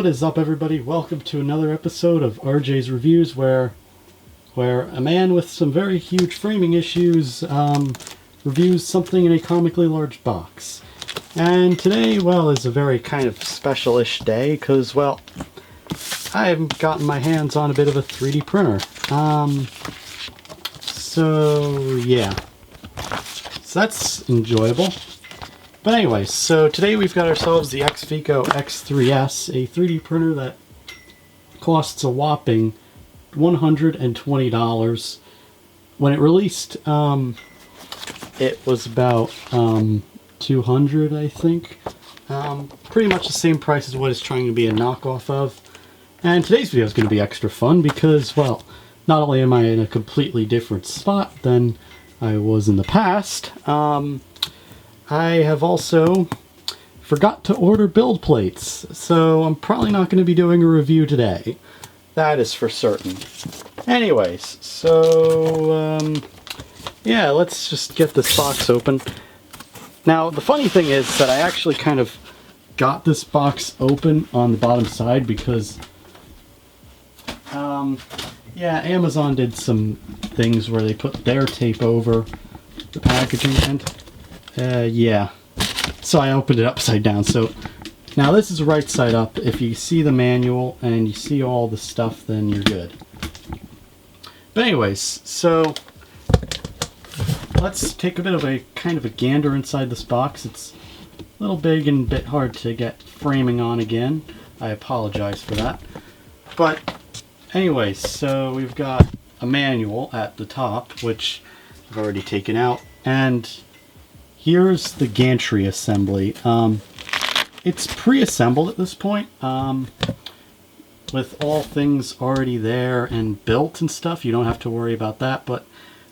What is up, everybody? Welcome to another episode of RJ's Reviews, where a man with some very huge framing issues reviews something in a comically large box. And today, well, is a very kind of special-ish day, because, well, I've gotten my hands on a bit of a 3D printer. So, yeah. So that's enjoyable. But anyway, so today we've got ourselves the XVICO X3S, a 3D printer that costs a whopping $120. When it released, it was about $200, I think. Pretty much the same price as what it's trying to be a knockoff of. And today's video is going to be extra fun because, well, not only am I in a completely different spot than I was in the past, I have also forgot to order build plates, so I'm probably not going to be doing a review today. That is for certain. Anyways, so, yeah, let's just get this box open. Now, the funny thing is that I actually kind of got this box open on the bottom side because, yeah, Amazon did some things where they put their tape over the packaging and yeah, so I opened it upside down. So now this is right side up. If you see the manual and you see all the stuff, then you're good. But anyways, so let's take a bit of a kind of a gander inside this box. It's a little big and a bit hard to get framing on again. I apologize for that. But anyways, so we've got a manual at the top, which I've already taken out, and here's the gantry assembly. It's pre-assembled at this point, with all things already there and built and stuff. You don't have to worry about that, but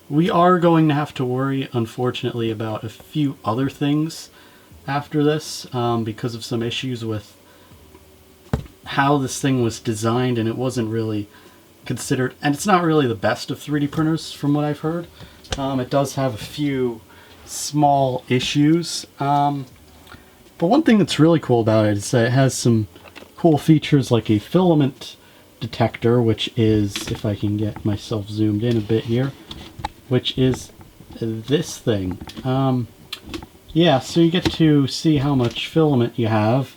we are going to have to worry, unfortunately, about a few other things after this, because of some issues with how this thing was designed, and it wasn't really considered, and it's not really the best of 3D printers from what I've heard. It does have a few small issues, but one thing that's really cool about it is that it has some cool features like a filament detector, which is, if I can get myself zoomed in a bit here, which is this thing. Yeah, so you get to see how much filament you have.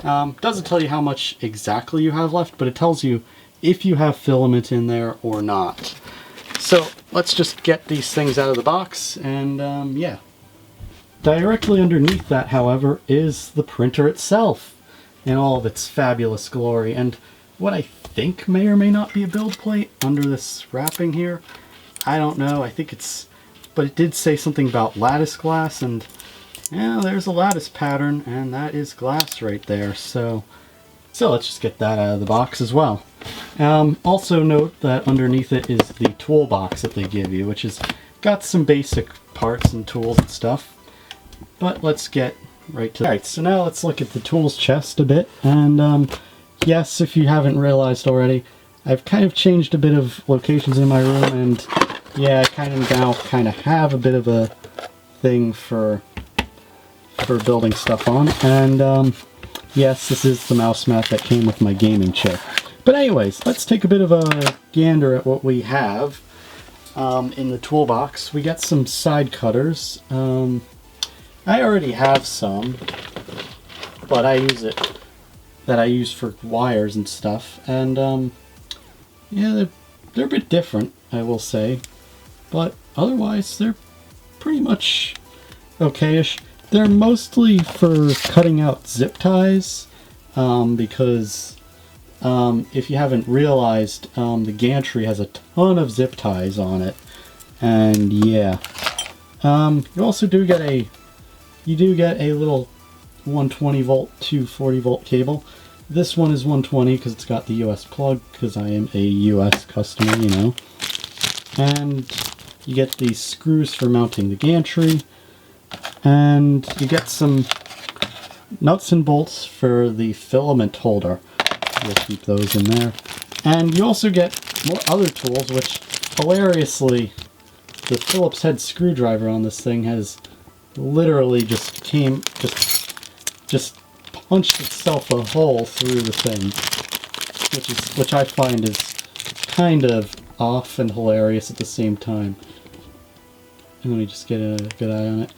Doesn't tell you how much exactly you have left, but it tells you if you have filament in there or not. So let's just get these things out of the box, and yeah. Directly underneath that, however, is the printer itself in all of its fabulous glory, and what I think may or may not be a build plate under this wrapping here. I don't know, I think it's, but it did say something about lattice glass, and yeah, there's a lattice pattern, and that is glass right there, so let's just get that out of the box as well. Also note that underneath it is the toolbox that they give you, which has got some basic parts and tools and stuff. But let's get right to it. Alright, so now let's look at the tools chest a bit. And yes, if you haven't realized already, I've kind of changed a bit of locations in my room, and yeah, I kind of now have a bit of a thing for building stuff on. And yes, this is the mouse mat that came with my gaming chair. But anyways, let's take a bit of a gander at what we have in the toolbox. We got some side cutters. I already have some, but I use for wires and stuff. And yeah, they're a bit different, I will say. But otherwise, they're pretty much okay-ish. They're mostly for cutting out zip ties, because if you haven't realized, the gantry has a ton of zip ties on it, and yeah. You also do get a little 120 volt to 40 volt cable. This one is 120 because it's got the US plug, because I am a US customer, you know. And you get these screws for mounting the gantry. And you get some nuts and bolts for the filament holder. We'll keep those in there. And you also get more other tools, which hilariously, the Phillips head screwdriver on this thing has literally just punched itself a hole through the thing, which I find is kind of off and hilarious at the same time. And let me just get a good eye on it.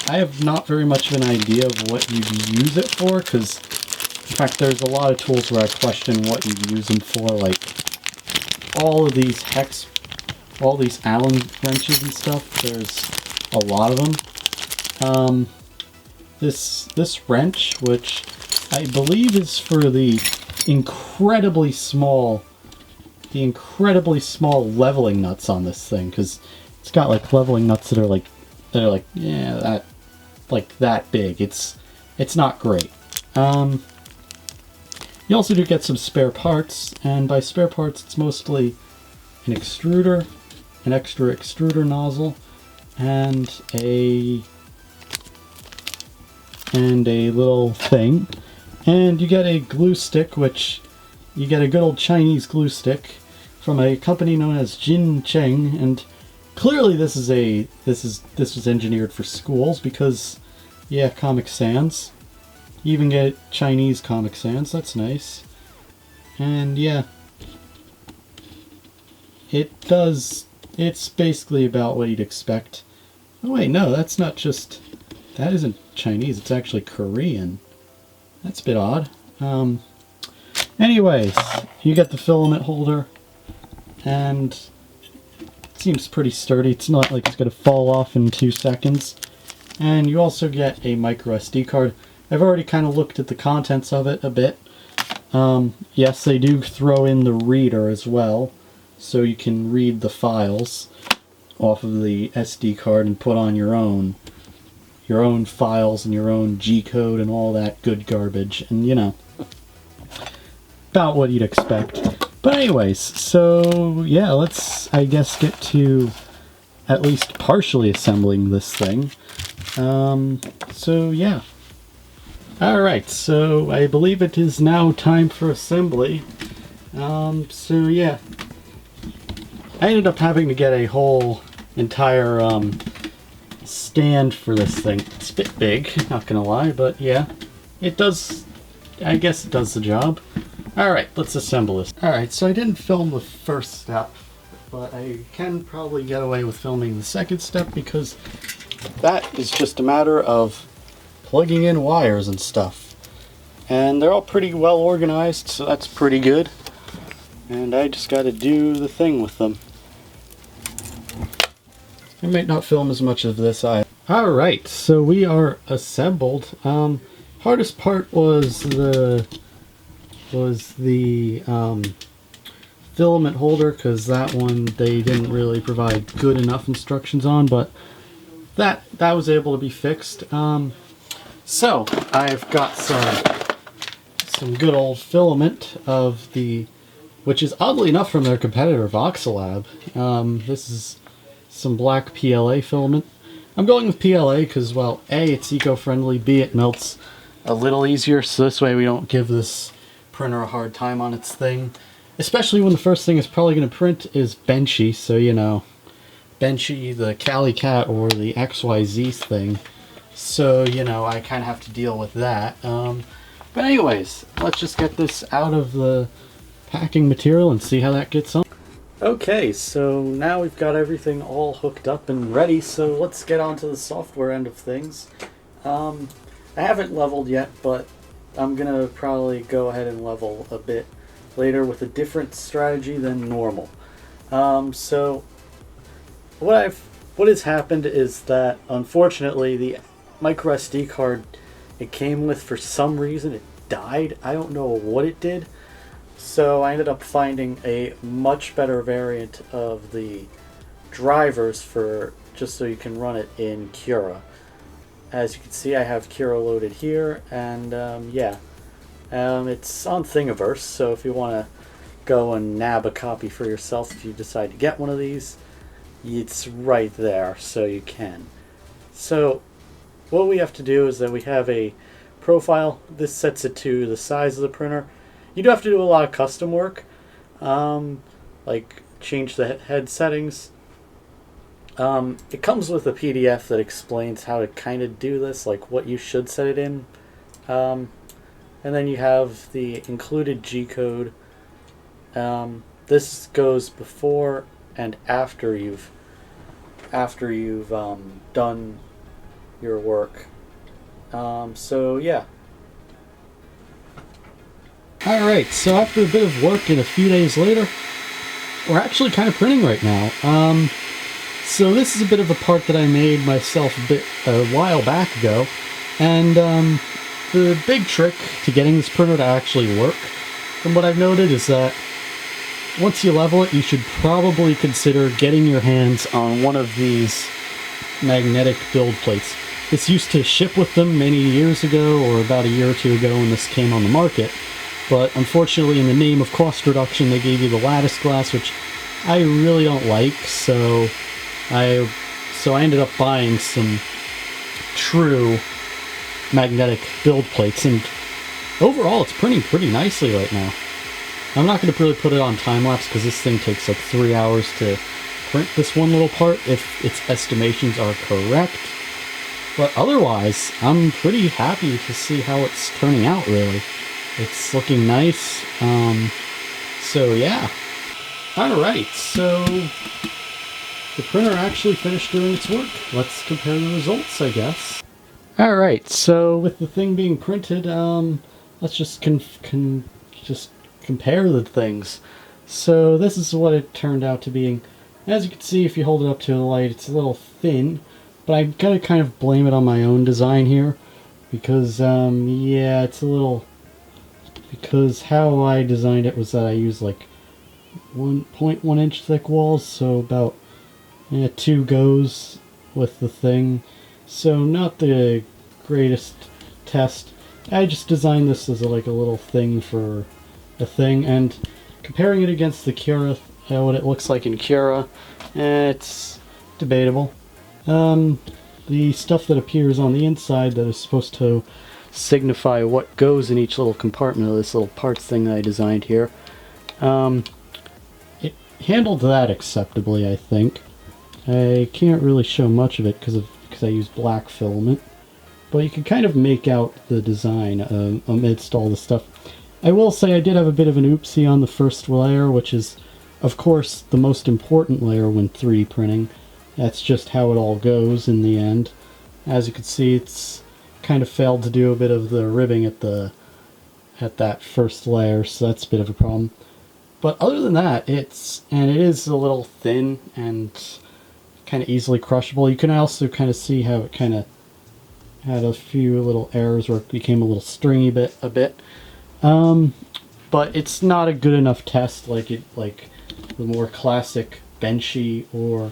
I have not very much of an idea of what you'd use it for, because in fact there's a lot of tools where I question what you'd use them for, like all of these all these Allen wrenches and stuff. There's a lot of them. This wrench, which I believe is for the incredibly small leveling nuts on this thing, because it's got like leveling nuts that are like yeah, that big. It's not great. You also do get some spare parts, and by spare parts it's mostly an extruder, an extra extruder nozzle, and a little thing. And you get a glue stick, which you get a good old Chinese glue stick from a company known as Jin Cheng, and clearly this was engineered for schools, because yeah, Comic Sans. You even get Chinese Comic Sans, that's nice. And yeah, it's basically about what you'd expect. Oh wait, no, that isn't Chinese, it's actually Korean. That's a bit odd. Anyways, you get the filament holder, and it seems pretty sturdy. It's not like it's going to fall off in 2 seconds. And you also get a micro SD card. I've already kind of looked at the contents of it a bit. Yes, they do throw in the reader as well, so you can read the files off of the SD card and put on your own files and your own G-code and all that good garbage, and you know, about what you'd expect. But anyways, so yeah, let's, I guess, get to at least partially assembling this thing. So yeah. Alright, so I believe it is now time for assembly. So yeah. I ended up having to get a whole entire stand for this thing. It's a bit big, not gonna lie, but yeah. It does, I guess it does the job. Alright, let's assemble this. Alright, so I didn't film the first step, but I can probably get away with filming the second step, because that is just a matter of plugging in wires and stuff. And they're all pretty well organized, so that's pretty good. And I just gotta do the thing with them. I might not film as much of this either. Alright, so we are assembled. Hardest part was the filament holder, because that one they didn't really provide good enough instructions on, but that was able to be fixed. So I've got some good old filament of which is oddly enough from their competitor Voxelab. This is some black PLA filament. I'm going with PLA because, well, A, it's eco-friendly, B, it melts a little easier, so this way we don't give this printer a hard time on its thing. Especially when the first thing it's probably going to print is benchy, so you know, benchy, the Cali Cat, or the XYZ thing. So, you know, I kind of have to deal with that. But anyways, let's just get this out of the packing material and see how that gets on. Okay, so now we've got everything all hooked up and ready, so let's get on to the software end of things. I haven't leveled yet, but I'm going to probably go ahead and level a bit later with a different strategy than normal. So what has happened is that, unfortunately, the micro SD card it came with, for some reason, it died. I don't know what it did. So I ended up finding a much better variant of the drivers for just so you can run it in Cura. As you can see, I have Cura loaded here, and yeah, it's on Thingiverse. So if you want to go and nab a copy for yourself, if you decide to get one of these, it's right there, so you can. So what we have to do is that we have a profile. This sets it to the size of the printer. You do have to do a lot of custom work, like change the head settings. It comes with a PDF that explains how to kind of do this, like what you should set it in. And then you have the included G-code. This goes before and after you've done your work. So yeah. Alright, so after a bit of work and a few days later, we're actually kind of printing right now. So this is a bit of a part that I made myself a while back ago, and the big trick to getting this printer to actually work, from what I've noted, is that once you level it, you should probably consider getting your hands on one of these magnetic build plates. This used to ship with them many years ago, or about a year or two ago when this came on the market, but unfortunately in the name of cost reduction they gave you the lattice glass, which I really don't like, so I ended up buying some true magnetic build plates, and overall it's printing pretty nicely right now. I'm not going to really put it on time-lapse because this thing takes like 3 hours to print this one little part if its estimations are correct, but otherwise I'm pretty happy to see how it's turning out. Really, it's looking nice. So yeah. Alright, so the printer actually finished doing its work. Let's compare the results, I guess. Alright, so with the thing being printed, let's just just compare the things. So this is what it turned out to be. As you can see, if you hold it up to the light, it's a little thin, but I'm gonna kind of blame it on my own design here, because yeah, it's a little, because how I designed it was that I used like 1.1 inch thick walls, so about 2 goes with the thing. So not the greatest test. I just designed this as like a little thing for a thing, and comparing it against the Cura, what it looks like in Cura, it's debatable. The stuff that appears on the inside that is supposed to signify what goes in each little compartment of this little parts thing that I designed here, it handled that acceptably, I think. I can't really show much of it because I use black filament, but you can kind of make out the design amidst all the stuff. I will say I did have a bit of an oopsie on the first layer, which is, of course, the most important layer when 3D printing. That's just how it all goes in the end. As you can see, it's kind of failed to do a bit of the ribbing at that first layer, so that's a bit of a problem. But other than that, it is a little thin and kind of easily crushable. You can also kind of see how it kind of had a few little errors where it became a little stringy a bit. But it's not a good enough test like the more classic benchy or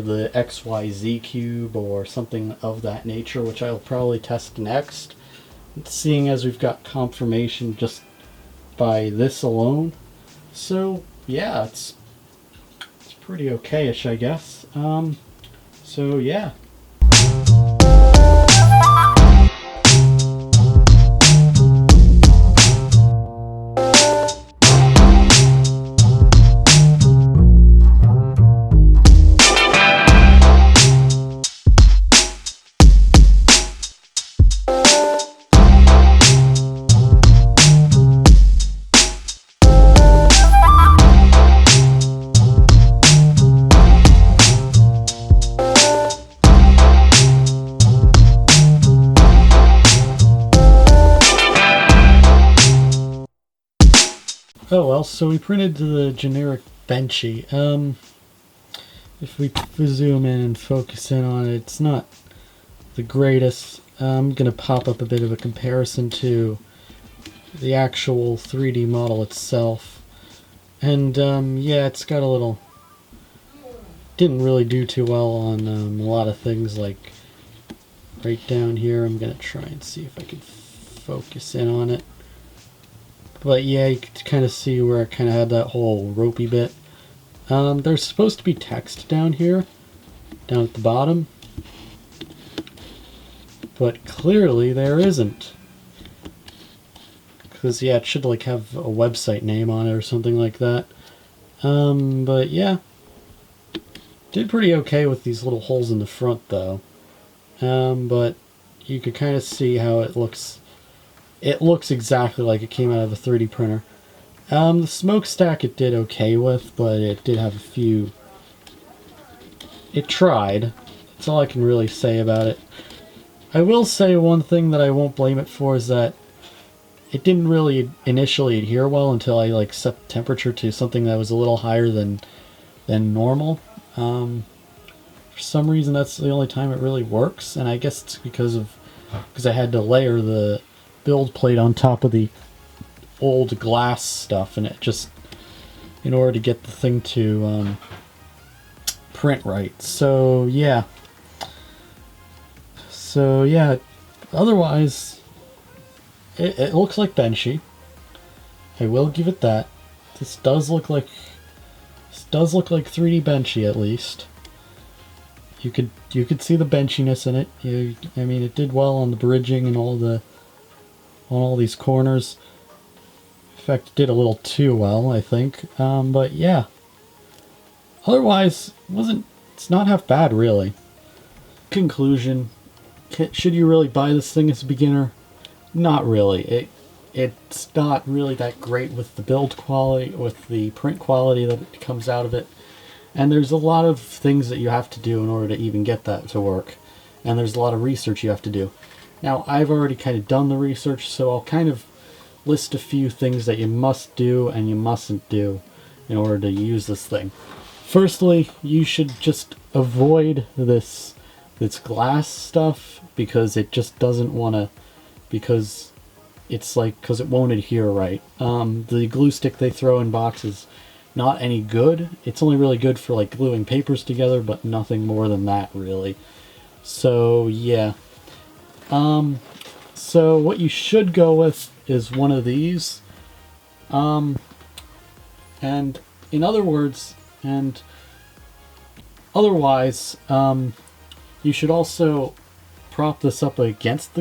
the XYZ cube or something of that nature, which I'll probably test next, seeing as we've got confirmation just by this alone. So yeah, it's pretty okay-ish, I guess. So yeah. Oh well, so we printed the generic benchy. If we zoom in and focus in on it, it's not the greatest. I'm going to pop up a bit of a comparison to the actual 3D model itself. And yeah, it's got a little... didn't really do too well on a lot of things, like right down here. I'm going to try and see if I can focus in on it. But yeah, you can kind of see where it kind of had that whole ropey bit. There's supposed to be text down here, down at the bottom, but clearly there isn't. Because yeah, it should like have a website name on it or something like that. But yeah, did pretty okay with these little holes in the front though. But you could kind of see how it looks. It looks exactly like it came out of the 3D printer. The smokestack it did okay with, but it did have a few... It tried. That's all I can really say about it. I will say one thing that I won't blame it for is that it didn't really initially adhere well until I like set the temperature to something that was a little higher than normal. For some reason that's the only time it really works, and I guess it's because I had to layer the build plate on top of the old glass stuff, and it just, in order to get the thing to print right. So yeah, otherwise it looks like benchy. I will give it that. This does look like 3D benchy at least. You could see the benchiness in it. I mean, it did well on the bridging and on all these corners. In fact, it did a little too well, I think. But yeah. Otherwise, it's not half bad, really. Conclusion: should you really buy this thing as a beginner? Not really. It's not really that great with the build quality, with the print quality that comes out of it. And there's a lot of things that you have to do in order to even get that to work. And there's a lot of research you have to do. Now, I've already kind of done the research, so I'll kind of list a few things that you must do and you mustn't do in order to use this thing. Firstly, you should just avoid this glass stuff, because it just doesn't want to, because it won't adhere right. The glue stick they throw in boxes, not any good. It's only really good for like gluing papers together, but nothing more than that really. So yeah. So what you should go with is one of these. And in other words, and otherwise, you should also prop this up against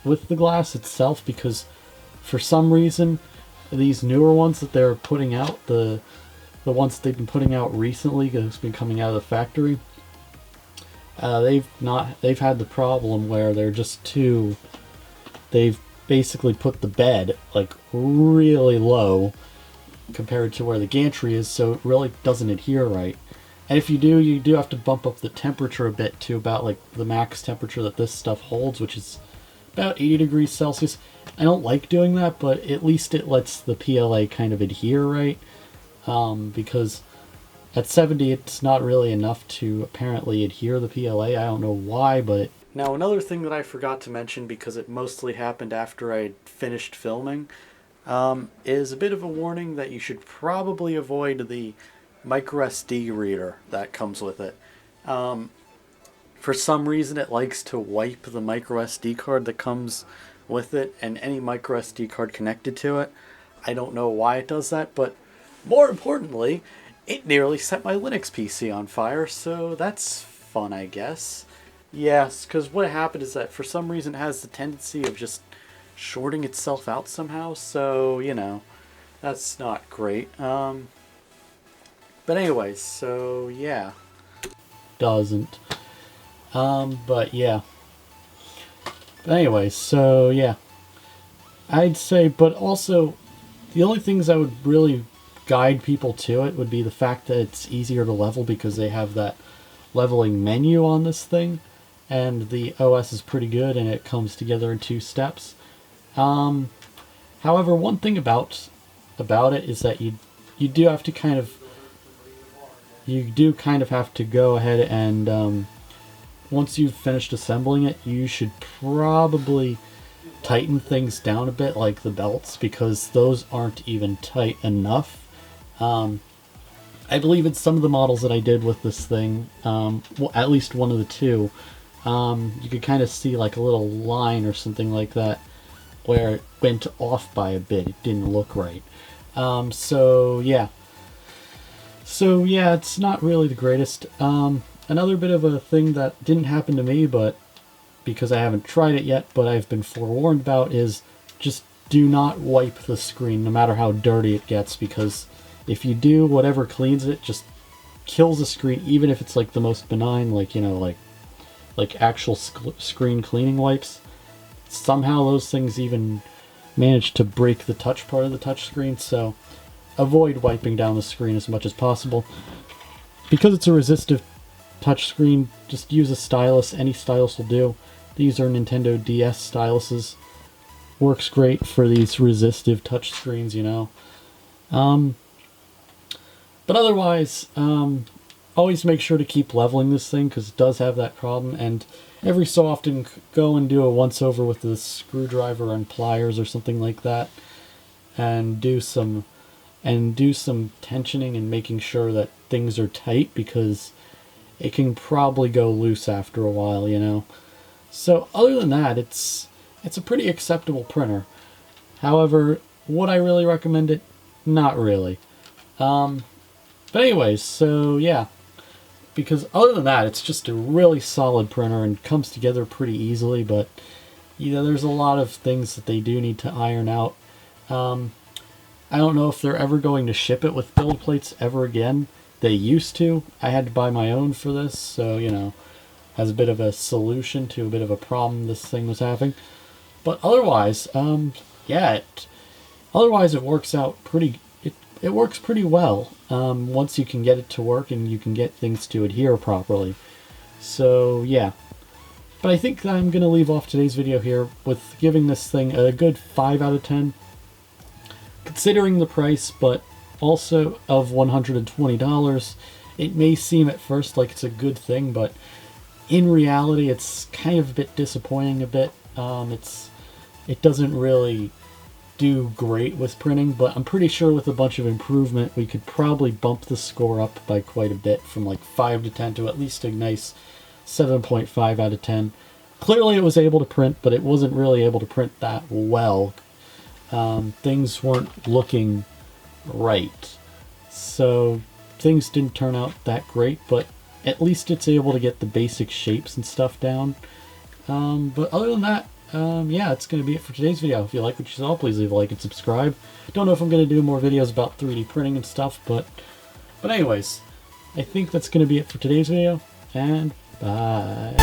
with the glass itself, because for some reason these newer ones that they're putting out, the ones they've been putting out recently, that's been coming out of the factory, they've had the problem where they've basically put the bed like really low compared to where the gantry is, so it really doesn't adhere right. And if you do have to bump up the temperature a bit to about like the max temperature that this stuff holds, which is about 80 degrees Celsius. I don't like doing that, but at least it lets the PLA kind of adhere right, because at 70 it's not really enough to apparently adhere the PLA. I don't know why, but... Now another thing that I forgot to mention, because it mostly happened after I finished filming, is a bit of a warning that you should probably avoid the micro SD reader that comes with it. For some reason it likes to wipe the micro SD card that comes with it and any micro SD card connected to it. I don't know why it does that, but more importantly, it nearly set my Linux PC on fire, so that's fun, I guess. Yes, because what happened is that for some reason it has the tendency of just shorting itself out somehow, so, you know, that's not great. But anyways, so yeah. Doesn't. But yeah. But anyways, so yeah. I'd say, but also, the only things I would really guide people to it would be the fact that it's easier to level because they have that leveling menu on this thing, and the OS is pretty good and it comes together in 2 steps. However, one thing about it is that you do have to kind of have to go ahead and once you've finished assembling it, you should probably tighten things down a bit, like the belts, because those aren't even tight enough. I believe it's some of the models that I did with this thing, well, at least one of the 2, you could kind of see like a little line or something like that where it went off by a bit. It didn't look right. So yeah, it's not really the greatest. Another bit of a thing that didn't happen to me, but because I haven't tried it yet, but I've been forewarned about, is just do not wipe the screen no matter how dirty it gets, because if you do, whatever cleans it just kills the screen, even if it's like the most benign, like, you know, like actual screen cleaning wipes. somehow those things even manage to break the touch part of the touchscreen, so avoid wiping down the screen as much as possible. Because it's a resistive touchscreen, just use a stylus. Any stylus will do. These are Nintendo DS styluses. Works great for these resistive touchscreens, you know. But otherwise, always make sure to keep leveling this thing, because it does have that problem, and every so often go and do a once-over with the screwdriver and pliers or something like that, and do some tensioning and making sure that things are tight, because it can probably go loose after a while, you know. So other than that, it's a pretty acceptable printer. However, would I really recommend it? Not really. But anyways, so yeah. Because other than that, it's just a really solid printer and comes together pretty easily, but you know, there's a lot of things that they do need to iron out. I don't know if they're ever going to ship it with build plates ever again. They used to. I had to buy my own for this, so, you know, as a bit of a solution to a bit of a problem this thing was having. But otherwise, yeah, otherwise it works out pretty, it works pretty well once you can get it to work and you can get things to adhere properly. So, yeah. But I think I'm going to leave off today's video here with giving this thing a good 5 out of 10. Considering the price, but also of $120, it may seem at first like it's a good thing, but in reality it's kind of a bit disappointing a bit. It doesn't really do great with printing, but I'm pretty sure with a bunch of improvement we could probably bump the score up by quite a bit, from like 5 to 10 to at least a nice 7.5 out of 10. Clearly it was able to print, but it wasn't really able to print that well. Things weren't looking right, so things didn't turn out that great, but at least it's able to get the basic shapes and stuff down. But other than that, yeah, it's going to be it for today's video. If you like what you saw, please leave a like and subscribe. Don't know if I'm going to do more videos about 3D printing and stuff, but anyways, I think that's going to be it for today's video, and bye.